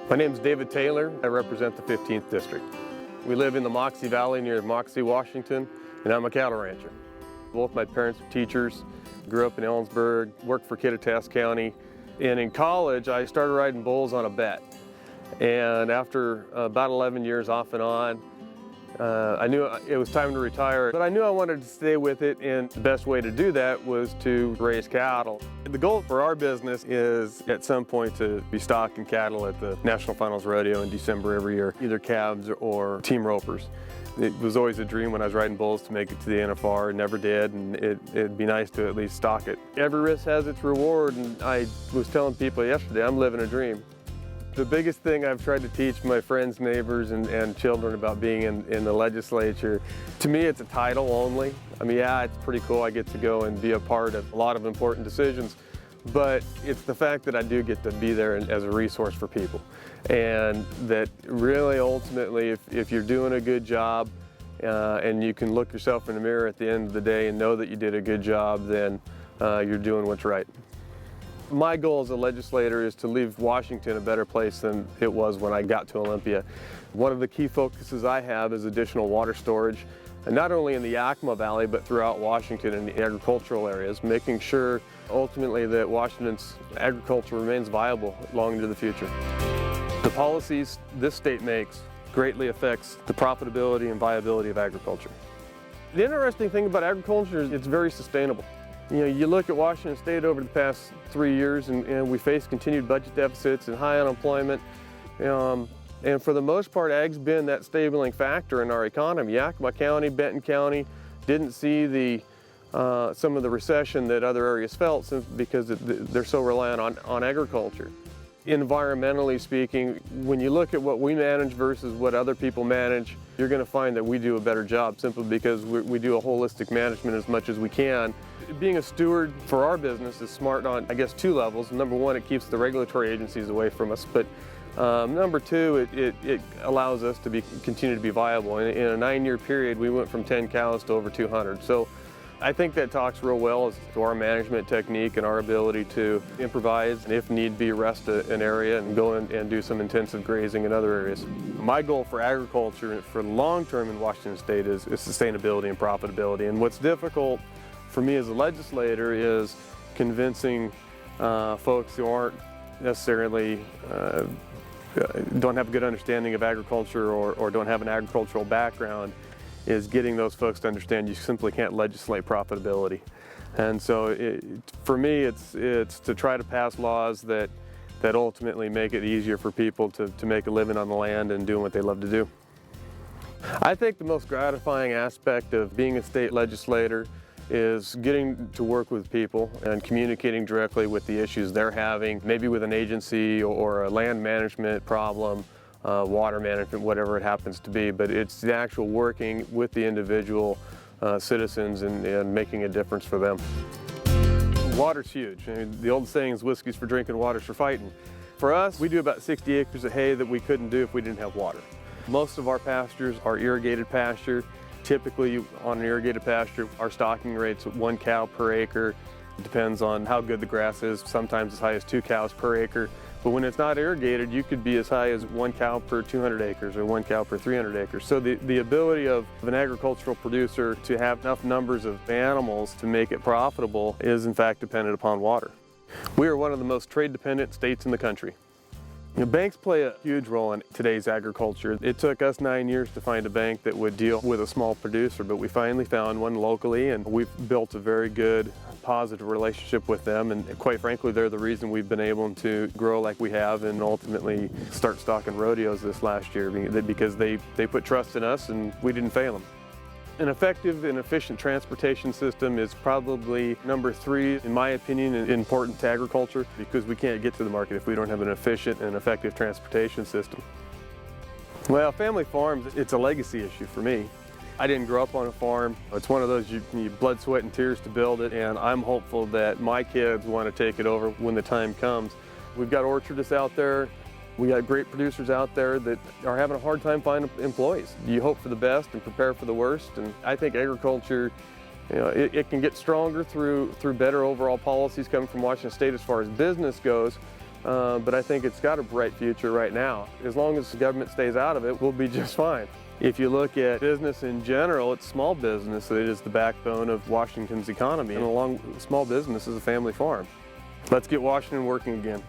My name is David Taylor. I represent the 15th District. We live in the Moxie Valley near Moxie, Washington, and I'm a cattle rancher. Both my parents are teachers, grew up in Ellensburg, worked for Kittitas County, and in college I started riding bulls on a bet. And after about 11 years off and on, I knew it was time to retire, but I knew I wanted to stay with it, and the best way to do that was to raise cattle. The goal for our business is at some point to be stocking cattle at the National Finals Rodeo in December every year, either calves or team ropers. It was always a dream when I was riding bulls to make it to the NFR, never did, and it'd be nice to at least stock it. Every risk has its reward, and I was telling people yesterday, I'm living a dream. The biggest thing I've tried to teach my friends, neighbors, and children about being in the legislature, to me it's a title only. I mean, yeah, it's pretty cool. I get to go and be a part of a lot of important decisions, but it's the fact that I do get to be there as a resource for people. And that really ultimately, if you're doing a good job and you can look yourself in the mirror at the end of the day and know that you did a good job, then you're doing what's right. My goal as a legislator is to leave Washington a better place than it was when I got to Olympia. One of the key focuses I have is additional water storage, and not only in the Yakima Valley, but throughout Washington in the agricultural areas, making sure ultimately that Washington's agriculture remains viable long into the future. The policies this state makes greatly affects the profitability and viability of agriculture. The interesting thing about agriculture is it's very sustainable. You know, you look at Washington State over the past 3 years and we face continued budget deficits and high unemployment. And for the most part, ag's been that stabilizing factor in our economy. Yakima County, Benton County didn't see some of the recession that other areas felt because they're so reliant on agriculture. Environmentally speaking, when you look at what we manage versus what other people manage, you're going to find that we do a better job simply because we do a holistic management as much as we can. Being a steward for our business is smart on, I guess, two levels. Number one, it keeps the regulatory agencies away from us, but number two, it allows us to continue to be viable. In a 9-year period, we went from 10 cows to over 200. So I think that talks real well as to our management technique and our ability to improvise and, if need be, rest an area and go in and do some intensive grazing in other areas. My goal for agriculture for the long term in Washington State is sustainability and profitability. And what's difficult for me as a legislator is convincing folks who aren't necessarily don't have a good understanding of agriculture or don't have an agricultural background, is getting those folks to understand you simply can't legislate profitability. And so for me, it's to try to pass laws that ultimately make it easier for people to make a living on the land and doing what they love to do. I think the most gratifying aspect of being a state legislator is getting to work with people and communicating directly with the issues they're having, maybe with an agency or a land management problem, water management, whatever it happens to be, but it's the actual working with the individual citizens and making a difference for them. Water's huge. I mean, the old saying is whiskey's for drinking, water's for fighting. For us, we do about 60 acres of hay that we couldn't do if we didn't have water. Most of our pastures are irrigated pasture. Typically on an irrigated pasture, our stocking rate's 1 cow per acre. It depends on how good the grass is, sometimes as high as 2 cows per acre. But when it's not irrigated, you could be as high as 1 cow per 200 acres or 1 cow per 300 acres. So the ability of an agricultural producer to have enough numbers of animals to make it profitable is in fact dependent upon water. We are one of the most trade-dependent states in the country. You know, banks play a huge role in today's agriculture. It took us 9 years to find a bank that would deal with a small producer, but we finally found one locally, and we've built a very good, positive relationship with them. And quite frankly, they're the reason we've been able to grow like we have and ultimately start stocking rodeos this last year, because they put trust in us and we didn't fail them. An effective and efficient transportation system is probably number 3, in my opinion, important to agriculture, because we can't get to the market if we don't have an efficient and effective transportation system. Well, family farms, it's a legacy issue for me. I didn't grow up on a farm. It's one of those you need blood, sweat, and tears to build it, and I'm hopeful that my kids want to take it over when the time comes. We've got orchardists out there. We got great producers out there that are having a hard time finding employees. You hope for the best and prepare for the worst, and I think agriculture, you know, it can get stronger through better overall policies coming from Washington State as far as business goes, but I think it's got a bright future right now. As long as the government stays out of it, we'll be just fine. If you look at business in general, it's small business that is the backbone of Washington's economy, and along small business is a family farm. Let's get Washington working again.